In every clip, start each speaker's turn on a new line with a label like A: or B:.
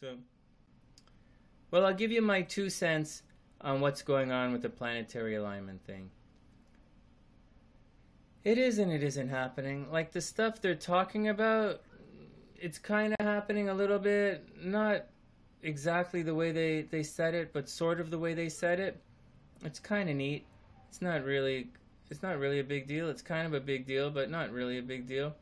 A: So, well, I'll give you my 2 cents on what's going on with the planetary alignment thing. It is and it isn't happening. Like the stuff they're talking about, it's kind of happening a little bit. Not exactly the way they said it, but sort of the way they said it. It's kind of neat. It's not really it's not really a big deal. It's kind of a big deal, but not really a big deal.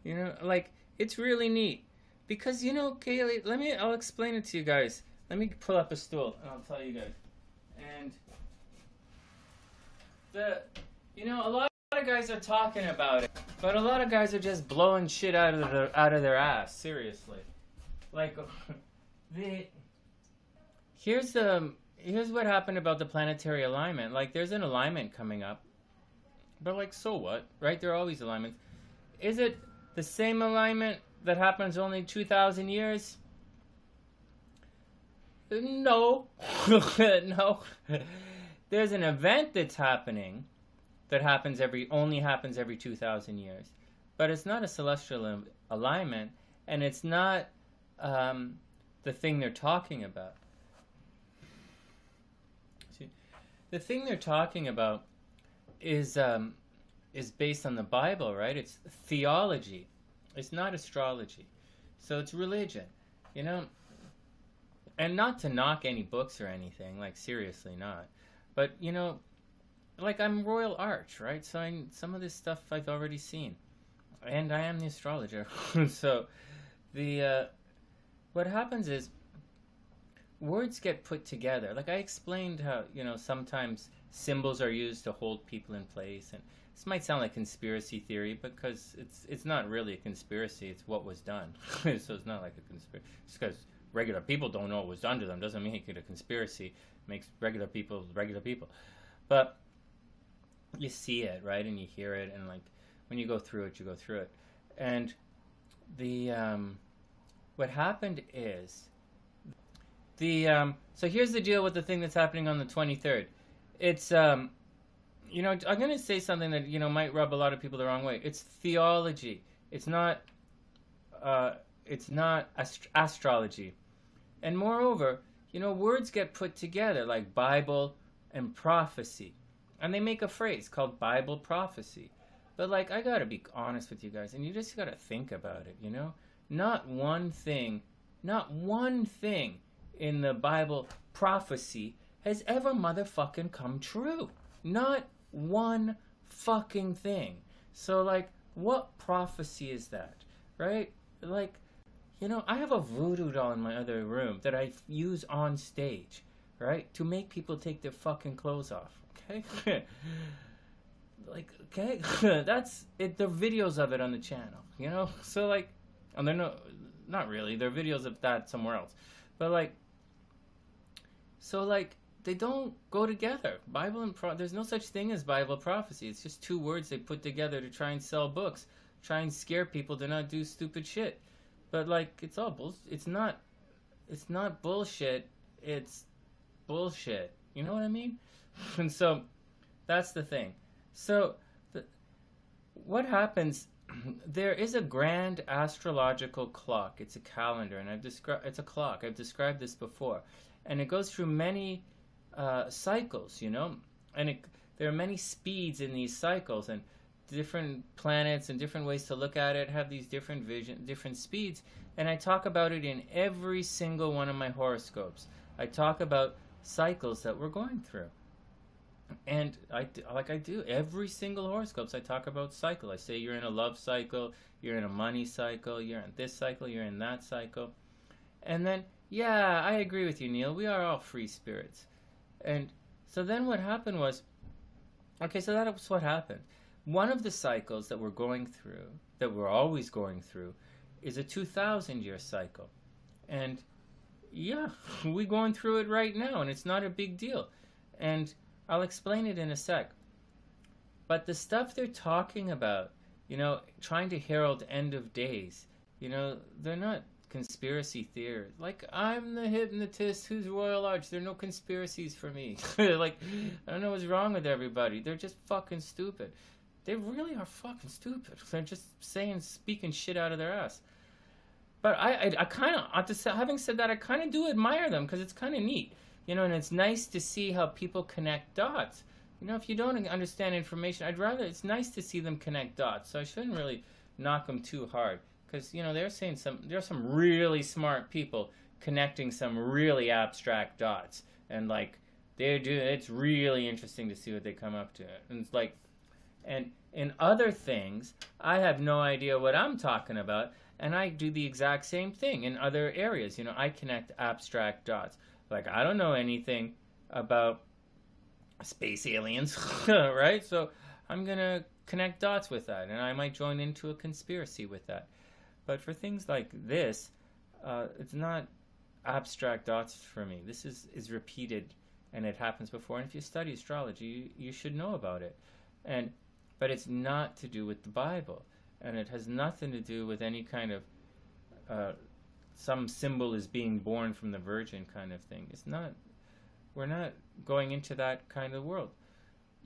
A: You know, like it's really neat because Kaylee. I'll explain it to you guys. Let me pull up a stool and I'll tell you guys. And the a lot of guys are talking about it, but a lot of guys are just blowing shit out of their ass. Seriously, like the here's what happened about the planetary alignment. Like, there's an alignment coming up, but like, so what, right? There are always alignments. Is it the same alignment that happens only 2,000 years? No, no. There's an event that's happening that only happens every 2,000 years, but it's not a celestial alignment, and it's not the thing they're talking about. See, the thing they're talking about is based on the Bible, right? It's theology. It's not astrology, so it's religion, you know. And not to knock any books or anything, like seriously not, but like I'm Royal Arch, right? So some of this stuff I've already seen, and I am the astrologer. So the what happens is words get put together. Like I explained how sometimes symbols are used to hold people in place, and this might sound like conspiracy theory because it's not really a conspiracy. It's what was done. So it's not like a conspiracy. It's because regular people don't know what was done to them doesn't make it a conspiracy. It makes regular people regular people. But you see it, right? And you hear it, and like when you go through it, you go through it. And the what happened is so here's the deal with the thing that's happening on the 23rd. It's I'm going to say something that might rub a lot of people the wrong way. It's theology. It's not astrology. And moreover, words get put together like Bible and prophecy. And they make a phrase called Bible prophecy. But like, I got to be honest with you guys, and you just got to think about it, Not one thing in the Bible prophecy has ever motherfucking come true. Not one fucking thing. So like, what prophecy is that, right? Like, I have a voodoo doll in my other room that I use on stage, right? To make people take their fucking clothes off, okay? Like, okay? That's it. There are videos of it on the channel, So like, and they're not really. There are videos of that somewhere else. But like, so like, they don't go together. Bible and there's no such thing as Bible prophecy. It's just two words they put together to try and sell books, try and scare people to not do stupid shit. But like, it's all bullshit. It's not bullshit. It's bullshit. You know what I mean? And so that's the thing. So what happens? There is a grand astrological clock. It's a calendar, and it's a clock. I've described this before, and it goes through many cycles. And there are many speeds in these cycles, and different planets and different ways to look at it have these different speeds, and I talk about it in every single one of my horoscopes. I talk about cycles that we're going through, and I do every single horoscopes. I talk about cycle. I say you're in a love cycle, you're in a money cycle, you're in this cycle, you're in that cycle, and then yeah, I agree with you, Neil. We are all free spirits, and so then what happened was, okay, so that was what happened. One of the cycles that we're going through, that we're always going through, is a 2,000-year cycle. And yeah, we're going through it right now, and it's not a big deal. And I'll explain it in a sec. But the stuff they're talking about, trying to herald end of days, they're not conspiracy theories. Like, I'm the hypnotist who's Royal Arch. There are no conspiracies for me. Like, I don't know what's wrong with everybody. They're just fucking stupid. They really are fucking stupid. They're just speaking shit out of their ass. but I kind of, having said that, I kind of do admire them because it's kind of neat, and it's nice to see how people connect dots. If you don't understand information, it's nice to see them connect dots. So I shouldn't really knock them too hard because, there are some really smart people connecting some really abstract dots. And like, it's really interesting to see what they come up to. And it's like, and in other things, I have no idea what I'm talking about. And I do the exact same thing in other areas. I connect abstract dots. Like, I don't know anything about space aliens, right? So I'm going to connect dots with that. And I might join into a conspiracy with that. But for things like this, it's not abstract dots for me. This is repeated, and it happens before. And if you study astrology, you should know about it. But it's not to do with the Bible. And it has nothing to do with any kind of some symbol is being born from the Virgin kind of thing. It's not. We're not going into that kind of world.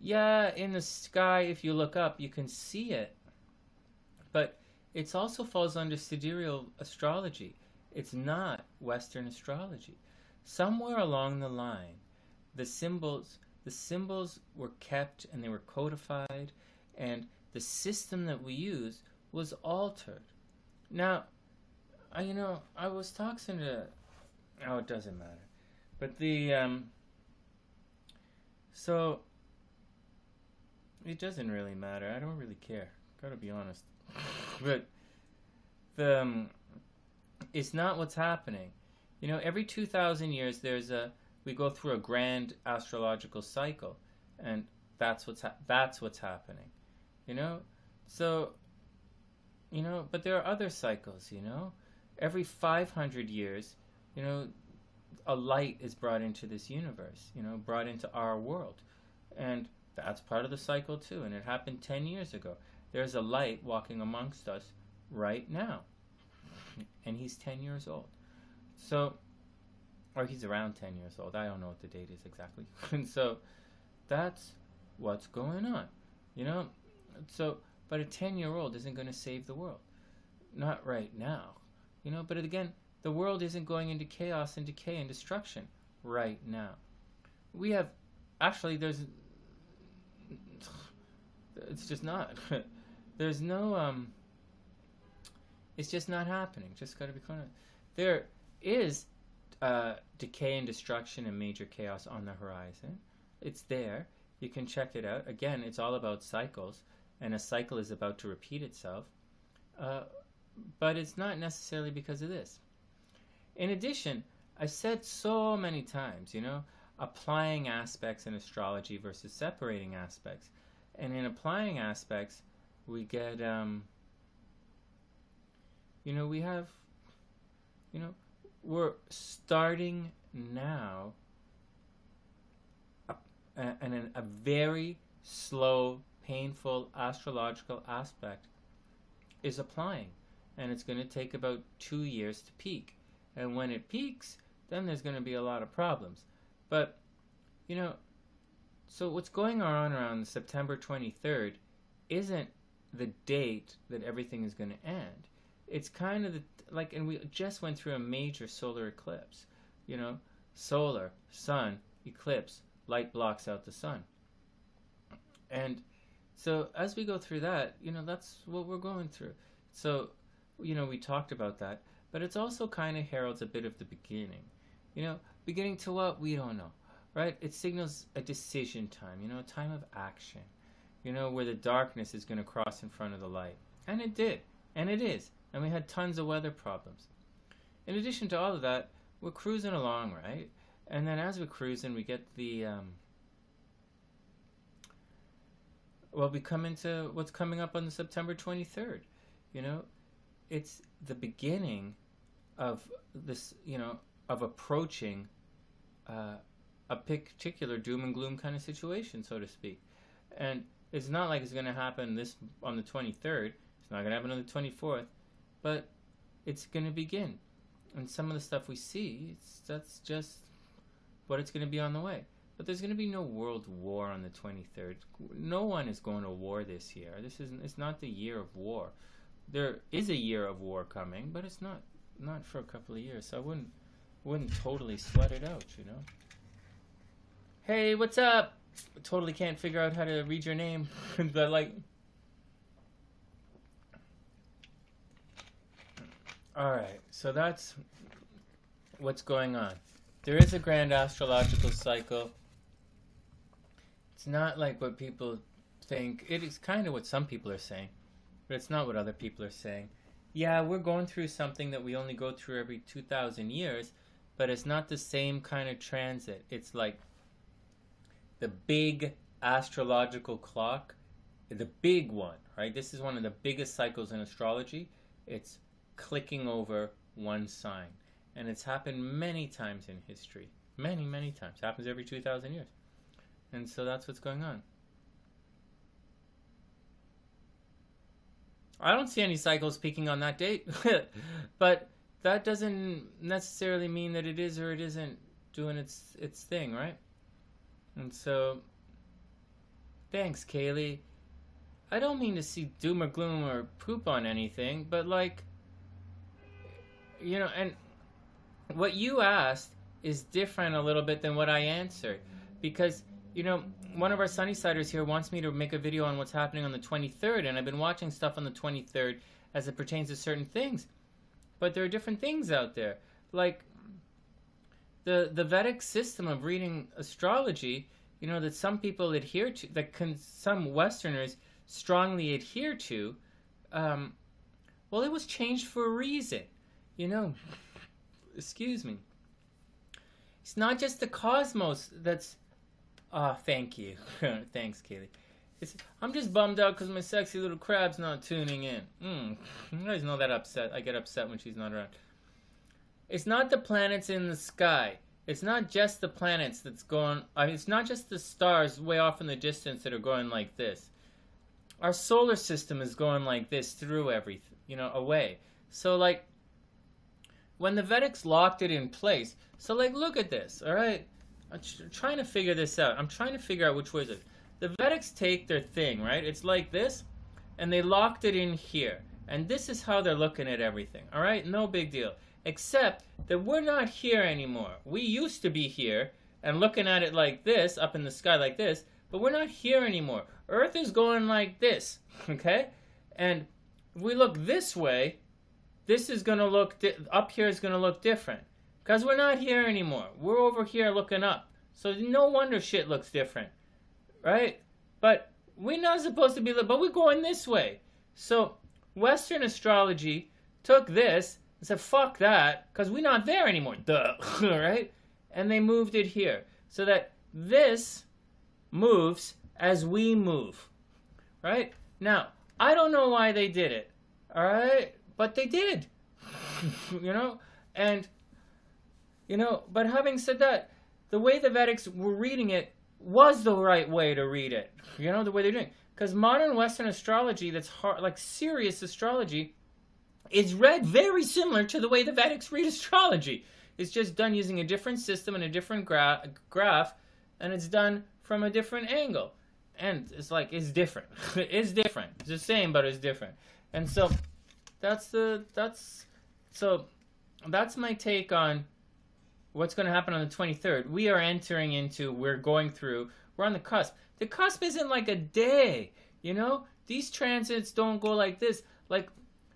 A: Yeah, in the sky, if you look up, you can see it. But it also falls under sidereal astrology. It's not Western astrology. Somewhere along the line, the symbols were kept and they were codified, and the system that we use was altered. Now, I was talking to, it doesn't matter, but so it doesn't really matter. I don't really care. Gotta be honest. But it's not what's happening. Every 2,000 years we go through a grand astrological cycle, and that's what's happening. So, but there are other cycles, Every 500 years, a light is brought into this universe, brought into our world. And that's part of the cycle too. And it happened 10 years ago. There's a light walking amongst us right now. And he's 10 years old. So, or he's around 10 years old. I don't know what the date is exactly. And so that's what's going on, So, but a 10-year-old isn't going to save the world. Not right now, But again, the world isn't going into chaos and decay and destruction right now. We have, actually, it's just not. There's no, it's just not happening. Just got to be clear. There is decay and destruction and major chaos on the horizon. It's there. You can check it out. Again, it's all about cycles, and a cycle is about to repeat itself. But it's not necessarily because of this. In addition, I've said so many times, applying aspects in astrology versus separating aspects. And in applying aspects, we get, we have, we're starting now and a very slow, painful astrological aspect is applying. And it's going to take about 2 years to peak. And when it peaks, then there's going to be a lot of problems. But, so what's going on around September 23rd isn't the date that everything is going to end. It's kind of and we just went through a major solar eclipse. Solar, sun, eclipse, light blocks out the sun. And so as we go through that, that's what we're going through. So, we talked about that, but it's also kind of heralds a bit of the beginning. Beginning to what? We don't know, right? It signals a decision time, a time of action, where the darkness is going to cross in front of the light. And it did, and it is. And we had tons of weather problems. In addition to all of that, we're cruising along, right? And then as we're cruising, we get the, we come into what's coming up on the September 23rd. It's the beginning of this, of approaching a particular doom and gloom kind of situation, so to speak. And it's not like it's going to happen on the 23rd. It's not going to happen on the 24th. But it's going to begin. And some of the stuff we see, that's just what it's going to be on the way. But there's going to be no world war on the 23rd. No one is going to war this year. It's not the year of war. There is a year of war coming, but it's not not for a couple of years. So I wouldn't totally sweat it out, you know. Hey, what's up? Totally can't figure out how to read your name. But like, all right. So that's what's going on. There is a grand astrological cycle. It's not like what people think. It is kind of what some people are saying, but it's not what other people are saying. Yeah, we're going through something that we only go through every 2,000 years, but it's not the same kind of transit. It's like the big astrological clock, the big one, right? This is one of the biggest cycles in astrology. It's clicking over one sign. And it's happened many times in history. Many, many times. It happens every 2,000 years. And so that's what's going on. I don't see any cycles peaking on that date. But that doesn't necessarily mean that it is or it isn't doing its thing, right? And so, thanks, Kaylee. I don't mean to see doom or gloom or poop on anything, but like, you know, and what you asked is different a little bit than what I answered. Because, you know, one of our Sunnysiders here wants me to make a video on what's happening on the 23rd, and I've been watching stuff on the 23rd as it pertains to certain things. But there are different things out there. Like, the Vedic system of reading astrology, you know, that some people adhere to, that some Westerners strongly adhere to, well, it was changed for a reason, you know. Excuse me. It's not just the cosmos that's... thank you. Thanks, Kaylee. I'm just bummed out because my sexy little crab's not tuning in. You guys know that upset. I get upset when she's not around. It's not the planets in the sky. It's not just the planets that's going... I mean, it's not just the stars way off in the distance that are going like this. Our solar system is going like this through everything, you know, away. So, like, when the Vedics locked it in place... So, like, look at this, all right? I'm trying to figure this out. I'm trying to figure out which way is it. The Vedics take their thing, right? It's like this, and they locked it in here. And this is how they're looking at everything, all right? No big deal. Except that we're not here anymore. We used to be here and looking at it like this, up in the sky like this, but we're not here anymore. Earth is going like this, okay? And if we look this way, this is going to look, up here is going to look different. Because we're not here anymore. We're over here looking up. So no wonder shit looks different, right? But we're not supposed to be, but we're going this way. So Western astrology took this and said, fuck that, because we're not there anymore. Duh, right? And they moved it here. So that this moves as we move, right? Now, I don't know why they did it, all right? But they did, you know? And, you know, but having said that, the way the Vedics were reading it was the right way to read it, you know, the way they're doing it. Because modern Western astrology that's hard, like serious astrology, is read very similar to the way the Vedics read astrology. It's just done using a different system and a different graph, and it's done from a different angle. And it's like, it's different. It's different. It's the same, but it's different. And so, that's my take on what's going to happen on the 23rd. We are entering into, we're on the cusp. The cusp isn't like a day, you know? These transits don't go like this. Like,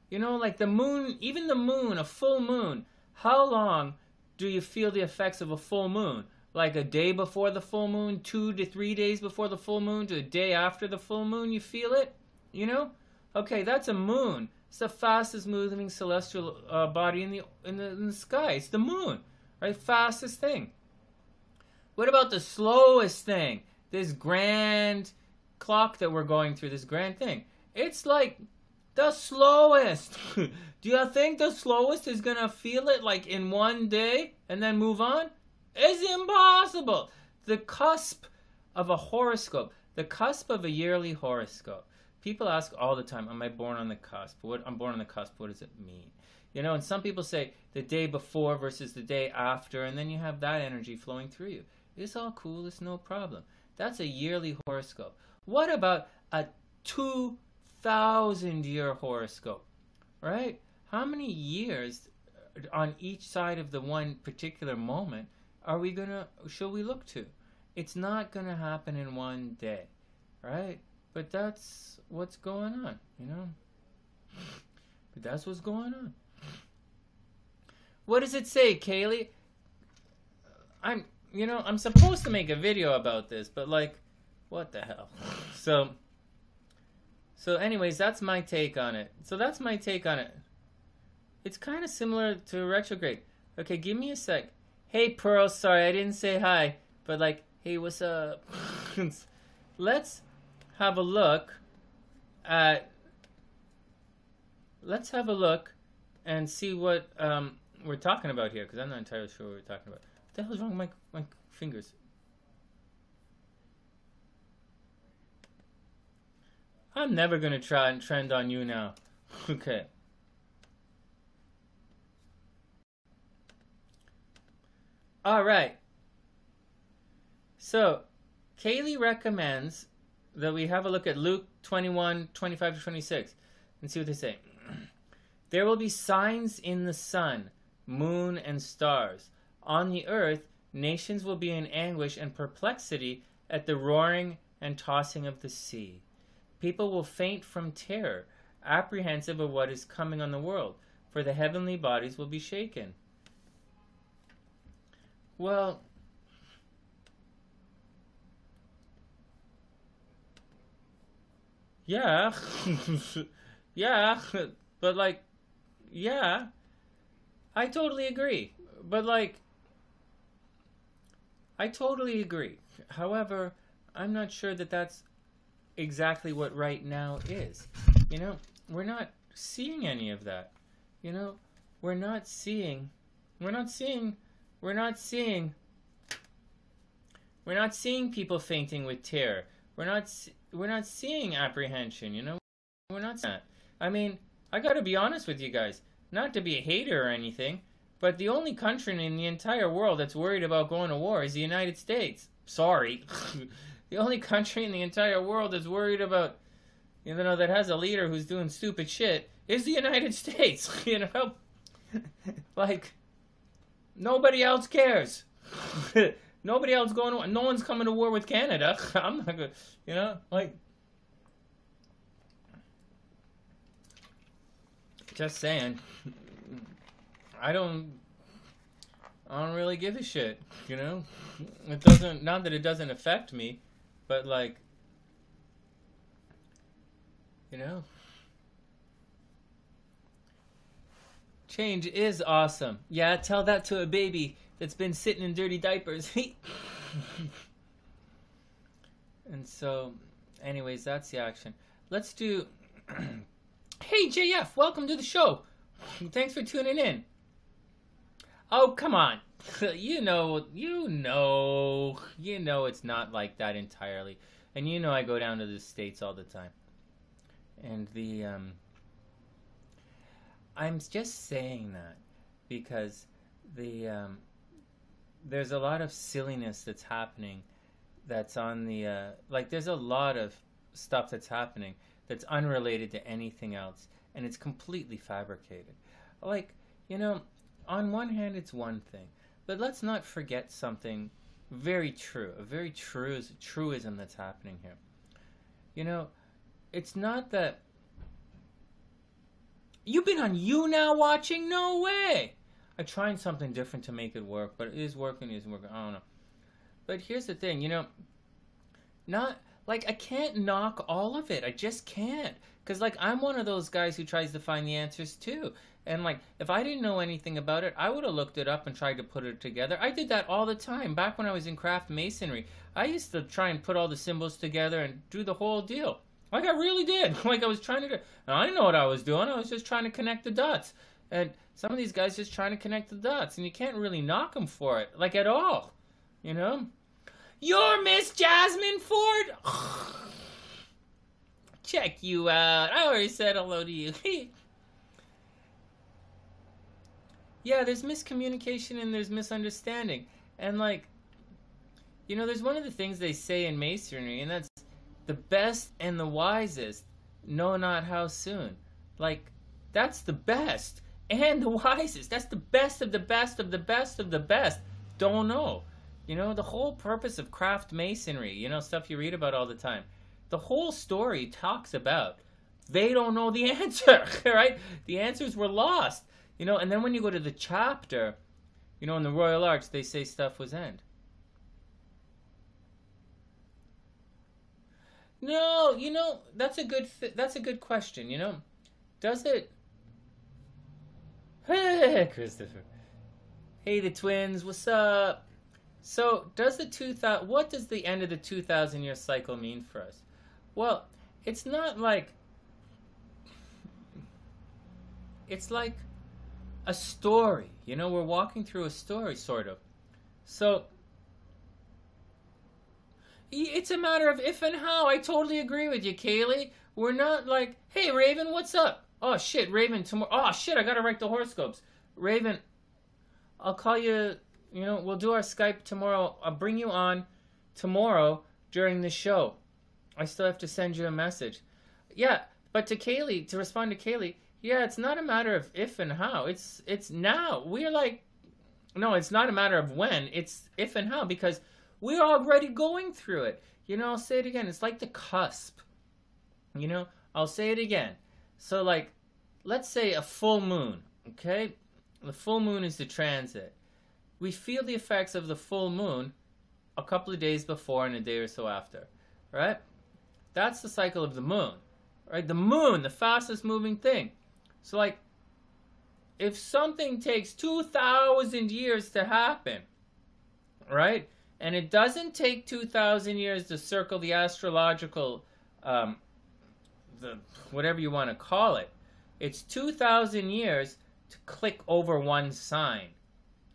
A: you know, like the moon, even the moon, a full moon. How long do you feel the effects of a full moon? Like a day before the full moon, 2 to 3 days before the full moon, to a day after the full moon, you feel it? You know? Okay, that's a moon. It's the fastest moving celestial body in the sky. It's the moon, right? Fastest thing. What about the slowest thing? This grand clock that we're going through, this grand thing. It's like the slowest. Do you think the slowest is going to feel it like in one day and then move on? It's impossible. The cusp of a horoscope, the cusp of a yearly horoscope. People ask all the time, am I born on the cusp? I'm born on the cusp. What does it mean? You know, and some people say the day before versus the day after, and then you have that energy flowing through you. It's all cool. It's no problem. That's a yearly horoscope. What about a 2,000-year horoscope, right? How many years on each side of the one particular moment should we look to? It's not gonna happen in one day, right? But that's what's going on, you know? But that's what's going on. What does it say, Kaylee? I'm supposed to make a video about this, but like, what the hell? So anyways, that's my take on it. It's kind of similar to retrograde. Okay, give me a sec. Hey, Pearl, sorry, I didn't say hi. But like, hey, what's up? Let's have a look and see what we're talking about here, because I'm not entirely sure what we're talking about. What the hell is wrong with my fingers? I'm never going to try and trend on you now. Okay. All right. So, Kaylee recommends that we have a look at Luke 21, 25 to 26 and see what they say. There will be signs in the sun, moon, and stars. On the earth, nations will be in anguish and perplexity at the roaring and tossing of the sea. People will faint from terror, apprehensive of what is coming on the world, for the heavenly bodies will be shaken. Well, yeah, yeah, but like, yeah, I totally agree. But like, I totally agree. However, I'm not sure that that's exactly what right now is. You know, we're not seeing any of that. You know, we're not seeing people fainting with terror. We're not seeing apprehension, you know? We're not seeing that. I mean, I gotta be honest with you guys. Not to be a hater or anything, but the only country in the entire world that's worried about going to war is the United States. Sorry. The only country in the entire world that's worried about, you know, that has a leader who's doing stupid shit is the United States, you know? Like, nobody else cares. Nobody else going to war. No one's coming to war with Canada. I'm not going to, you know, like, just saying. I don't really give a shit, you know? It doesn't, not that it doesn't affect me, but like, you know, change is awesome. Yeah, tell that to a baby that's been sitting in dirty diapers. And so, anyways, that's the action. Let's do... Hey, JF, welcome to the show. Thanks for tuning in. Oh, come on. You know it's not like that entirely. And you know I go down to the States all the time. And I'm just saying that because there's a lot of silliness that's happening that's on the, like there's a lot of stuff that's happening that's unrelated to anything else. And it's completely fabricated. Like, you know, on one hand it's one thing. But let's not forget something very true, a very truism that's happening here. You know, it's not that... You've been on YouNow watching? No way! I'm trying something different to make it work, but it is working, it isn't working, I don't know. But here's the thing, you know, not... Like, I can't knock all of it. I just can't. Because, like, I'm one of those guys who tries to find the answers, too. And, like, if I didn't know anything about it, I would have looked it up and tried to put it together. I did that all the time. Back when I was in craft masonry, I used to try and put all the symbols together and do the whole deal. Like, I really did. Like, I was trying to do... And I didn't know what I was doing. I was just trying to connect the dots. And some of these guys just trying to connect the dots. And you can't really knock them for it. Like, at all. You know? You're Miss Jasmine Ford? Check you out. I already said hello to you. Yeah, there's miscommunication and there's misunderstanding. And like, you know, there's one of the things they say in masonry, and that's the best and the wisest know not how soon. Like, that's the best. and the wisest. That's the best of the best of the best of the best. Don't know. You know, the whole purpose of craft masonry, you know, stuff you read about all the time. The whole story talks about they don't know the answer, right? The answers were lost. You know, and then when you go to the chapter, you know, in the Royal Arch, they say stuff was end. No, you know, that's a good question, you know. Does it Hey, Christopher. Hey, the twins, what's up? So, does the 2000 what does the end of the 2000-year cycle mean for us? Well, it's not like it's like a story. You know, we're walking through a story sort of. So, it's a matter of if and how. I totally agree with you, Kaylee. We're not like, "Hey, Raven, what's up?" Oh shit, Raven, tomorrow. Oh shit, I gotta write the horoscopes. Raven, I'll call you. You know, we'll do our Skype tomorrow. I'll bring you on tomorrow during the show. I still have to send you a message. Yeah, but to Kaylee, to respond to Kaylee, yeah, it's not a matter of if and how. It's now. We're like, no, it's not a matter of when. It's if and how because we're already going through it. You know, I'll say it again. It's like the cusp. You know, I'll say it again. So, like, let's say a full moon, okay? The full moon is the transit. We feel the effects of the full moon a couple of days before and a day or so after, right? That's the cycle of the moon, right? The moon, the fastest moving thing. So, like, if something takes 2,000 years to happen, right? And it doesn't take 2,000 years to circle the astrological, the whatever you want to call it. It's 2,000 years to click over one sign.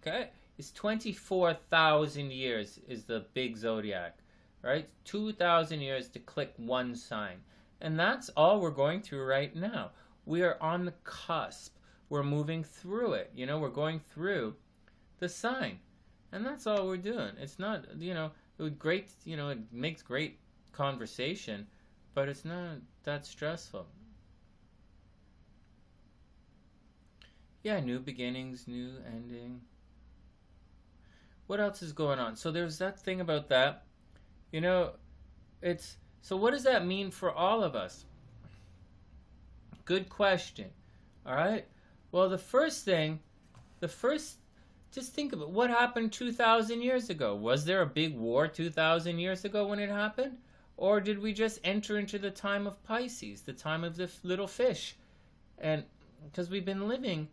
A: Okay? It's 24,000 years is the big zodiac. Right? 2,000 years to click one sign. And that's all we're going through right now. We are on the cusp. We're moving through it. You know, we're going through the sign. And that's all we're doing. It's not, you know, it would great, you know, it makes great conversation, but it's not that stressful. Yeah, new beginnings, new ending. What else is going on? So there's that thing about that. You know, it's, so what does that mean for all of us? Good question. All right? Well, the first, just think about what happened 2,000 years ago. Was there a big war 2,000 years ago when it happened? Or did we just enter into the time of Pisces, the time of the little fish? And because we've been living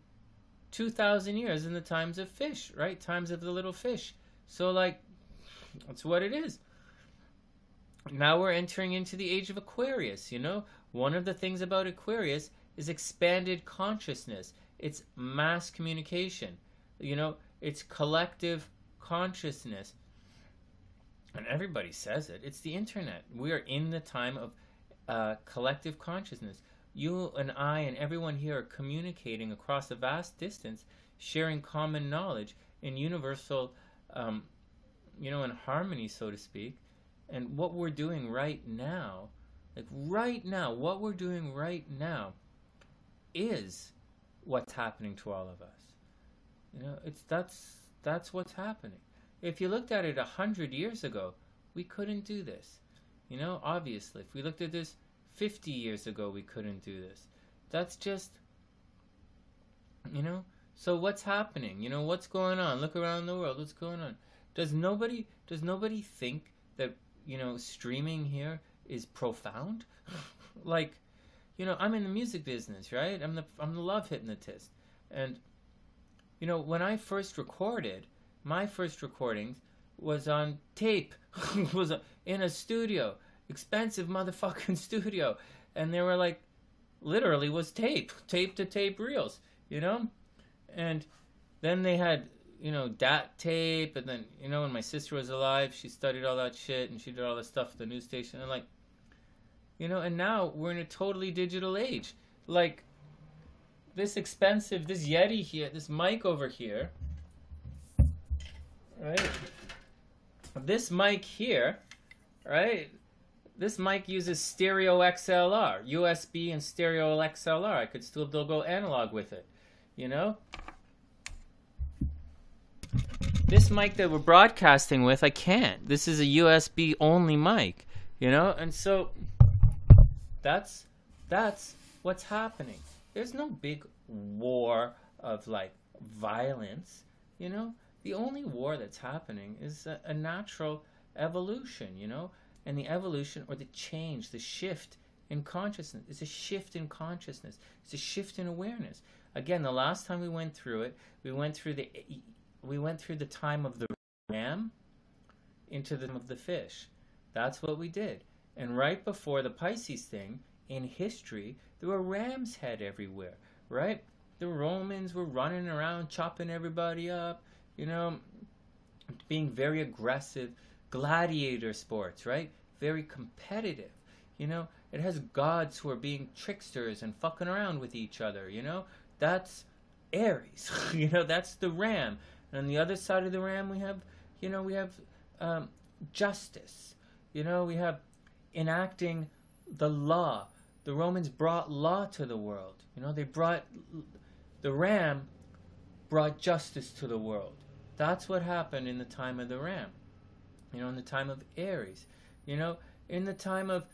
A: 2,000 years in the times of fish, right? Times of the little fish. So, like, that's what it is. Now we're entering into the age of Aquarius, you know? One of the things about Aquarius is expanded consciousness. It's mass communication. You know, it's collective consciousness. And everybody says it. It's the internet. We are in the time of collective consciousness. You and I and everyone here are communicating across a vast distance, sharing common knowledge in universal, you know, in harmony, so to speak. And what we're doing right now, like right now, what we're doing right now is what's happening to all of us. You know, that's what's happening. If you looked at it 100 years ago, we couldn't do this. You know, obviously, if we looked at this 50 years ago, we couldn't do this. That's just, you know, so what's happening? You know, what's going on? Look around the world. What's going on? Does nobody think that, you know, streaming here is profound? Like, you know, I'm in the music business, right? I'm the love hypnotist. And, you know, when I first recorded, my first recordings was on tape, was in a studio, expensive motherfucking studio, and they were like, literally was tape to tape reels, you know, and then they had, you know, DAT tape, and then, you know, when my sister was alive, she studied all that shit, and she did all that stuff at the news station, and like, you know, and now we're in a totally digital age, like, this Yeti here, this mic over here, right? This mic here, right? This mic uses stereo XLR, USB and stereo XLR. I could still go analog with it. you know? This mic that we're broadcasting with, I can't. This is a USB only mic, you know? And so that's what's happening. There's no big war of like violence, you know? The only war that's happening is a natural evolution, you know? And the evolution, or the change, the shift in consciousness, is a shift in consciousness. It's a shift in awareness. Again, the last time we went through it, we went through the time of the ram into the time of the fish. That's what we did. And right before the Pisces thing, in history, there were ram's head everywhere, right? The Romans were running around, chopping everybody up, you know, being very aggressive. Gladiator sports, right? Very competitive, you know? It has gods who are being tricksters and fucking around with each other, you know? That's Aries, you know? That's the ram. And on the other side of the ram, we have, you know, we have justice. You know, we have enacting the law. The Romans brought law to the world. You know, the ram brought justice to the world. That's what happened in the time of the ram. You know, in the time of Aries. You know, in the time of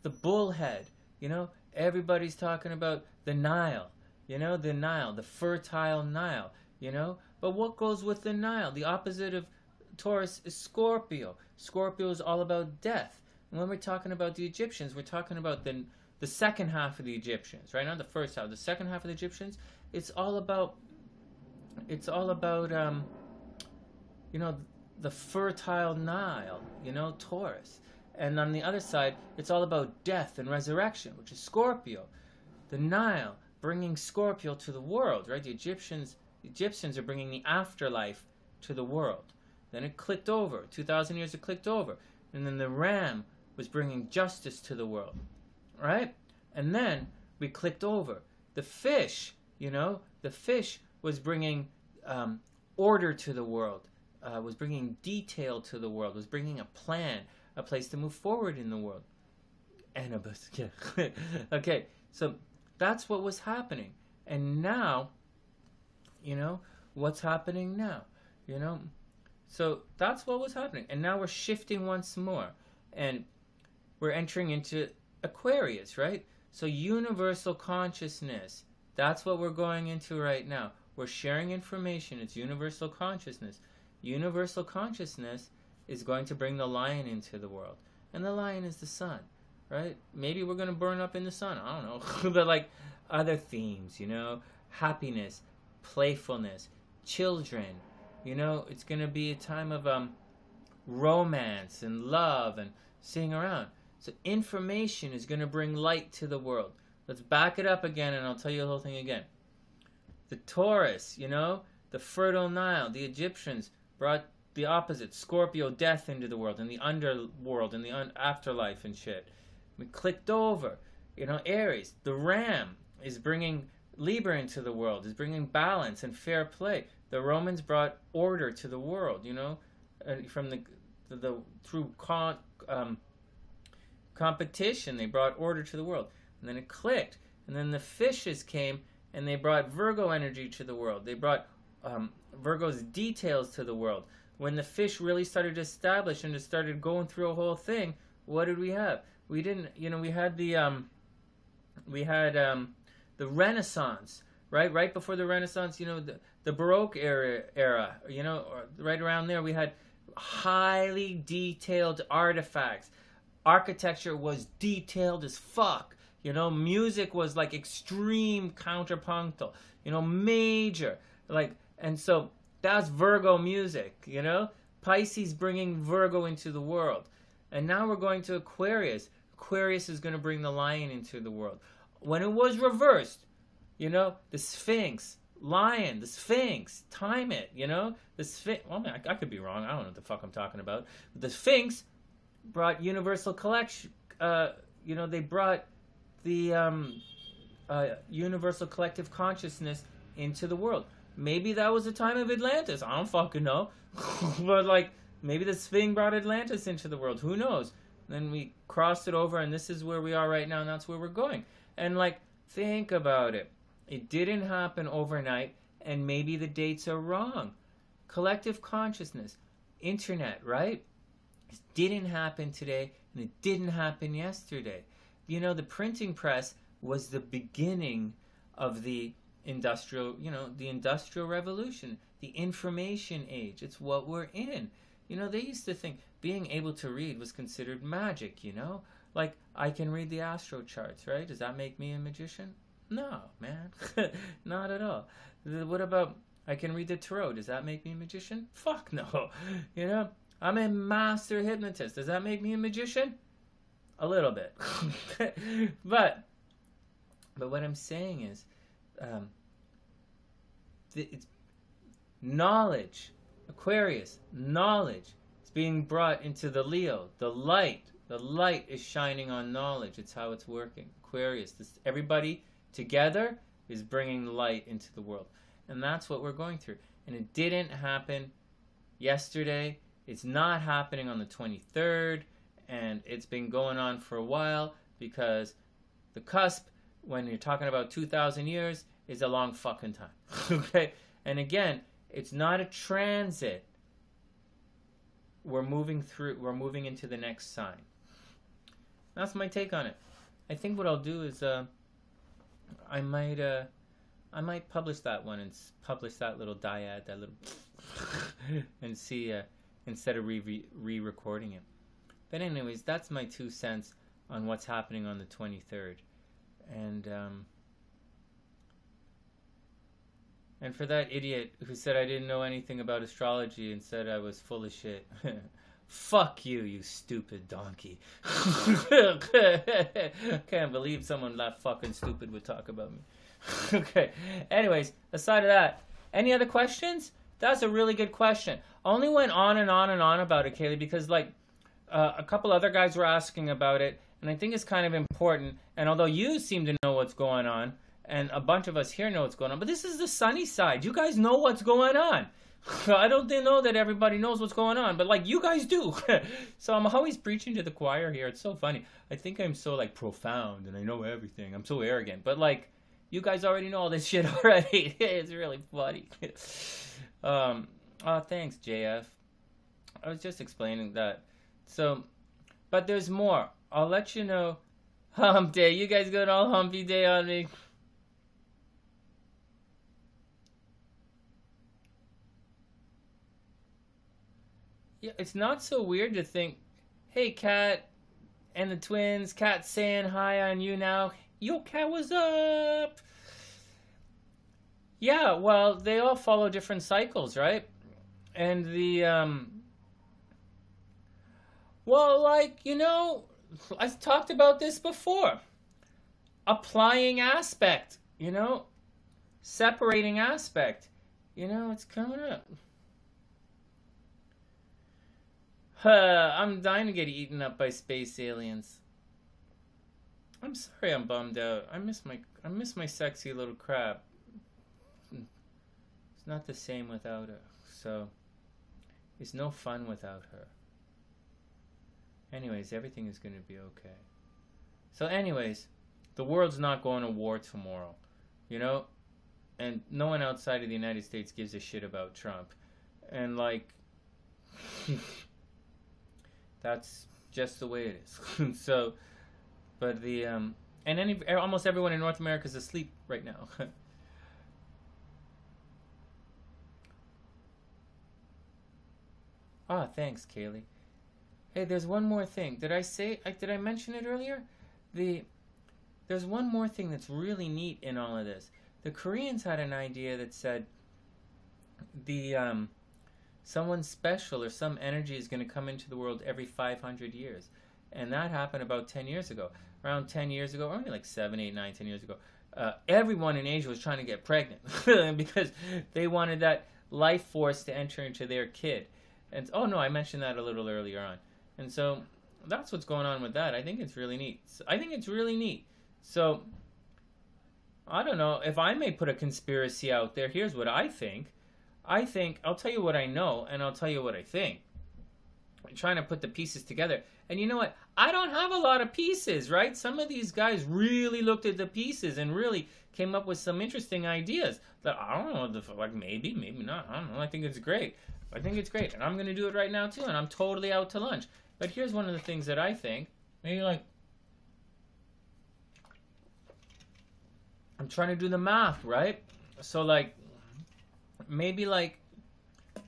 A: the bullhead. You know, everybody's talking about the Nile. You know, the Nile, the fertile Nile. You know, but what goes with the Nile? The opposite of Taurus is Scorpio. Scorpio is all about death. And when we're talking about the Egyptians, we're talking about the second half of the Egyptians, right? Not the first half. The second half of the Egyptians, it's all about you know, the fertile Nile, you know, Taurus. And on the other side, it's all about death and resurrection, which is Scorpio. The Nile, bringing Scorpio to the world, right? The Egyptians are bringing the afterlife to the world. Then it clicked over. 2,000 years it clicked over. And then the ram was bringing justice to the world, right? And then we clicked over. The fish, you know, the fish was bringing order to the world. Was bringing detail to the world, was bringing a plan, a place to move forward in the world. Anubis, yeah. Okay, so that's what was happening. And now, you know, what's happening now? You know, so that's what was happening. And now we're shifting once more. And we're entering into Aquarius, right? So universal consciousness, that's what we're going into right now. We're sharing information. It's universal consciousness. Universal consciousness is going to bring the lion into the world. And the lion is the sun, right? Maybe we're going to burn up in the sun. I don't know. But like other themes, you know, happiness, playfulness, children, you know, it's going to be a time of romance and love and sitting around. So information is going to bring light to the world. Let's back it up again and I'll tell you the whole thing again. The Taurus, you know, the fertile Nile, the Egyptians brought the opposite, Scorpio, death into the world, and the underworld, and the afterlife and shit. We clicked over, you know, Aries, the ram is bringing Libra into the world, is bringing balance and fair play. The Romans brought order to the world, you know, from through competition, they brought order to the world. And then it clicked. And then the fishes came and they brought Virgo energy to the world. They brought Virgo's details to the world. When the fish really started to establish and it started going through a whole thing, what did we have? We didn't, you know, we had the Renaissance, right? Right before the Renaissance, you know, the Baroque era, you know, or right around there, we had highly detailed artifacts. Architecture was detailed as fuck. You know, music was like extreme counterpunctal, you know, major. Like, and so that's Virgo music, you know? Pisces bringing Virgo into the world. And now we're going to Aquarius. Aquarius is going to bring the lion into the world. When it was reversed, you know, the Sphinx, lion, the Sphinx, time it, you know? The Sphinx, well, I could be wrong. I don't know what the fuck I'm talking about. But the Sphinx brought universal collection, you know, they brought the universal collective consciousness into the world. Maybe that was the time of Atlantis. I don't fucking know. But like, maybe the Sphinx brought Atlantis into the world. Who knows? Then we crossed it over and this is where we are right now and that's where we're going. And like, think about it. It didn't happen overnight, and maybe the dates are wrong. Collective consciousness, internet, right? It didn't happen today, and it didn't happen yesterday. You know, the printing press was the beginning of the industrial revolution, the information age. It's what we're in. You know, they used to think being able to read was considered magic, you know? Like, I can read the astro charts, right? Does that make me a magician? No, man. Not at all. What about, I can read the tarot. Does that make me a magician? Fuck no. You know? I'm a master hypnotist. Does that make me a magician? A little bit. But what I'm saying is, it's knowledge, Aquarius, knowledge is being brought into the Leo. The light is shining on knowledge. It's how it's working. Aquarius, everybody together is bringing light into the world. And that's what we're going through. And it didn't happen yesterday. It's not happening on the 23rd. And it's been going on for a while, because the cusp, when you're talking about 2,000 years, is a long fucking time. Okay? And again, it's not a transit. We're moving into the next sign. That's my take on it. I think what I'll do is I might publish that one and publish that little dyad, that little and see instead of re-recording it. But anyways, that's my 2 cents on what's happening on the 23rd. And for that idiot who said I didn't know anything about astrology and said I was full of shit, fuck you, you stupid donkey. Can't believe someone that fucking stupid would talk about me. Okay, anyways, aside of that, any other questions? That's a really good question. I only went on and on and on about it, Kaylee, because like a couple other guys were asking about it, and I think it's kind of important. And although you seem to know what's going on, and a bunch of us here know what's going on, but this is the sunny side. You guys know what's going on. I don't know that everybody knows what's going on, but like you guys do. So I'm always preaching to the choir here. It's so funny. I think I'm so like profound and I know everything. I'm so arrogant, but like you guys already know all this shit already. It's really funny. Oh, thanks, JF. I was just explaining that. So, but there's more. I'll let you know. Hump day. You guys got all humpy day on me. Yeah, it's not so weird to think, hey, Kat and the twins, Kat saying hi on you now. Yo, Kat, what's up? Yeah, well, they all follow different cycles, right? And well, like, you know, I've talked about this before. Applying aspect, you know? Separating aspect. You know, it's coming up. I'm dying to get eaten up by space aliens. I'm sorry I'm bummed out. I miss my sexy little crab. It's not the same without her. So, it's no fun without her. Anyways, everything is going to be okay. So anyways, the world's not going to war tomorrow, you know? And no one outside of the United States gives a shit about Trump. And like, that's just the way it is. So, but almost everyone in North America is asleep right now. Ah, thanks, Kaylee. Hey, there's one more thing. Did I mention it earlier? There's one more thing that's really neat in all of this. The Koreans had an idea that said someone special or some energy is going to come into the world every 500 years. And that happened about 10 years ago. Around 10 years ago, or only like 7, 8, 9, 10 years ago, everyone in Asia was trying to get pregnant because they wanted that life force to enter into their kid. And oh no, I mentioned that a little earlier on. And so that's what's going on with that. I think it's really neat. So I don't know if I may put a conspiracy out there. Here's what I think. I'll tell you what I know, and I'll tell you what I think. trying to put the pieces together. And you know what? I don't have a lot of pieces, right? Some of these guys really looked at the pieces and really came up with some interesting ideas that I don't know, like maybe not. I don't know. I think it's great. I think it's great. And I'm going to do it right now too. And I'm totally out to lunch. But here's one of the things that I think. Maybe like, I'm trying to do the math, right? So like, maybe like,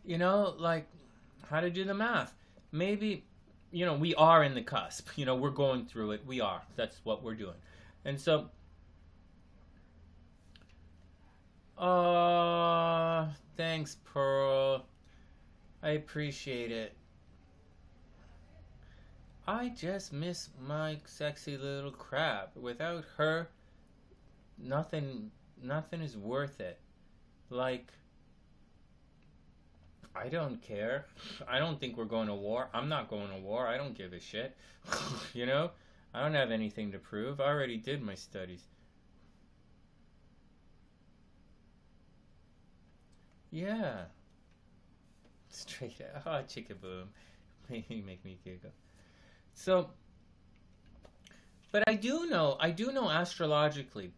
A: you know, like how to do the math. Maybe, you know, we are in the cusp. You know, we're going through it. We are. That's what we're doing. And so, thanks, Pearl. I appreciate it. I just miss my sexy little crab. Without her, nothing is worth it. Like, I don't care. I don't think we're going to war. I'm not going to war. I don't give a shit. You know? I don't have anything to prove. I already did my studies. Yeah. Straight out. Oh, chicka boom. You make me giggle. So, but I do know astrologically,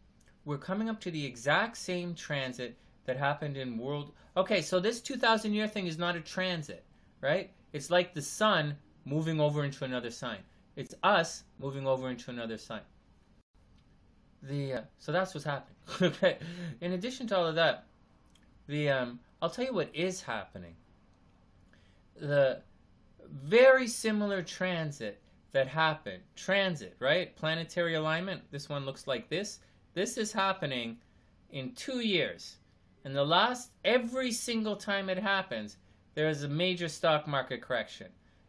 A: we're coming up to the exact same transit that happened in world. Okay, so this 2,000 year thing is not a transit, right? It's like the sun moving over into another sign. It's us moving over into another sign. So that's what's happening. Okay. In addition to all of that, I'll tell you what is happening. The very similar transit that happened. Transit, right? Planetary alignment. This one looks like this. This is happening in 2 years. And every single time it happens, there is a major stock market correction.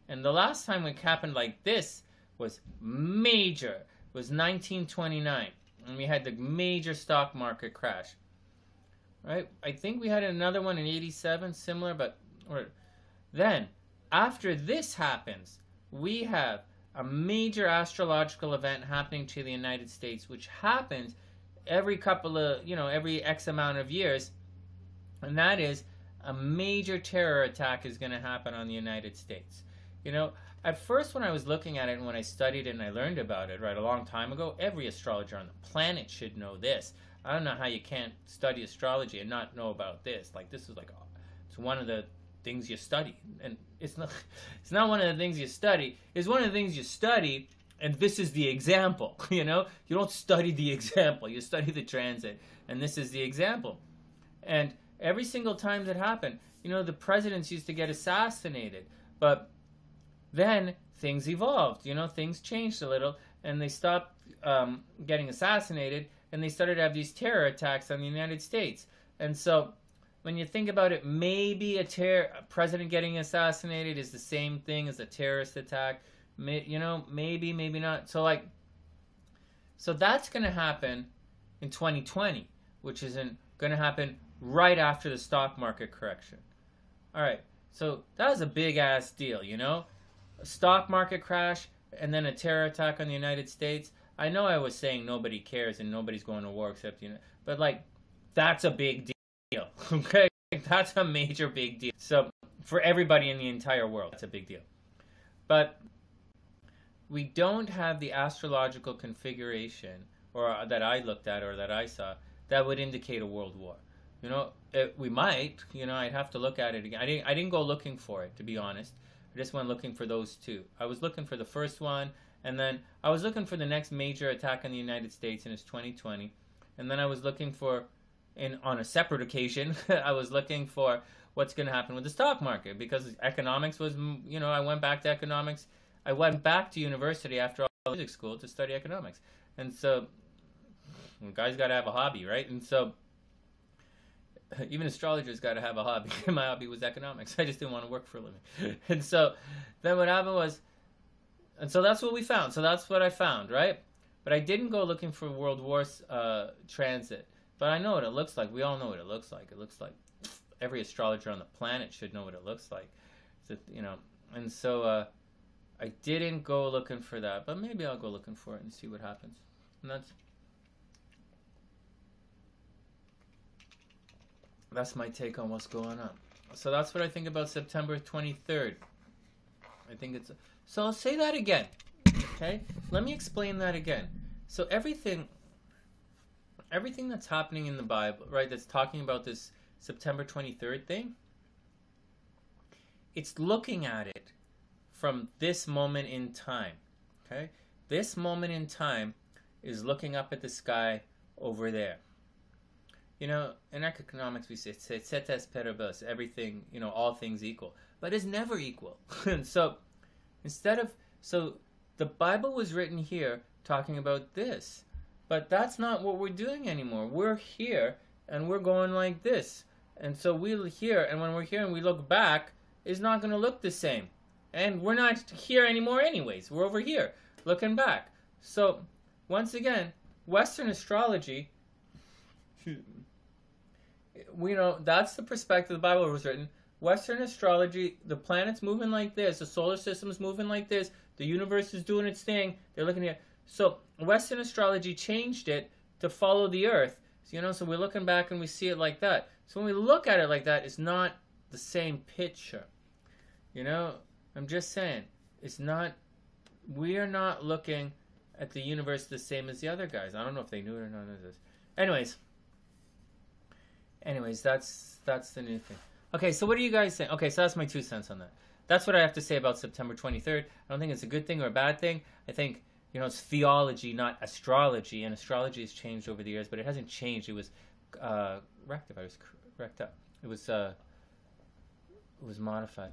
A: And the last time it happened like this was major. It was 1929. And we had the major stock market crash. Right? I think we had another one in 87, similar, but then, after this happens, we have a major astrological event happening to the United States, which happens every every X amount of years, and that is a major terror attack is going to happen on the United States. You know, at first when I was looking at it and when I studied it and I learned about it, right, a long time ago, every astrologer on the planet should know this. I don't know how you can't study astrology and not know about this. Like, this is like, it's one of the things you study. And it's not one of the things you study. It's one of the things you study, and this is the example, you know? You don't study the example. You study the transit, and this is the example. And every single time that happened, you know, the presidents used to get assassinated. But then things evolved, you know, things changed a little, and they stopped getting assassinated, and they started to have these terror attacks on the United States. And so when you think about it, maybe a president getting assassinated is the same thing as a terrorist attack. You know, maybe not. So that's going to happen in 2020, which is going to happen right after the stock market correction. All right, so that was a big-ass deal, you know? A stock market crash and then a terror attack on the United States. I know I was saying nobody cares and nobody's going to war except, you know, but like, that's a big deal, okay? That's a major big deal. So for everybody in the entire world, that's a big deal. But we don't have the astrological configuration or that I looked at or that I saw that would indicate a world war. You know, we might, you know, I'd have to look at it again. I didn't go looking for it, to be honest. I just went looking for those two. I was looking for the first one, and then I was looking for the next major attack on the United States, and it's 2020. And then I was looking for, on a separate occasion, I was looking for what's going to happen with the stock market, because economics was, you know, I went back to economics. I went back to university after all music school to study economics. And so, guys got to have a hobby, right? And so, even astrologers got to have a hobby. My hobby was economics. I just didn't want to work for a living. And so, then what happened was, and so that's what we found. So that's what I found, right? But I didn't go looking for World War transit. But I know what it looks like. We all know what it looks like. It looks like every astrologer on the planet should know what it looks like. So, you know, and so I didn't go looking for that. But maybe I'll go looking for it and see what happens. And that's my take on what's going on. So that's what I think about September 23rd. I think it's... So I'll say that again. Okay? Let me explain that again. So everything that's happening in the Bible, right, that's talking about this September 23rd thing, it's looking at it from this moment in time. Okay? This moment in time is looking up at the sky over there. You know, in economics we say ceteris paribus, everything, you know, all things equal. But it's never equal. And so so the Bible was written here talking about this. But that's not what we're doing anymore. We're here and we're going like this. And so we're here, and when we're here and we look back, it's not going to look the same. And we're not here anymore anyways. We're over here looking back. So once again, Western astrology, we know that's the perspective the Bible was written. Western astrology, the planet's moving like this, the solar system's moving like this, the universe is doing its thing. They're looking at... So Western astrology changed it to follow the Earth. So, you know, so we're looking back and we see it like that. So when we look at it like that, it's not the same picture. You know, I'm just saying, it's not... We are not looking at the universe the same as the other guys. I don't know if they knew it or not. Anyways, that's the new thing. Okay, so what do you guys think? Okay, so that's my 2 cents on that. That's what I have to say about September 23rd. I don't think it's a good thing or a bad thing. I think, you know, it's theology, not astrology, and astrology has changed over the years, but it hasn't changed. It was rectified. It was correct up. It was modified.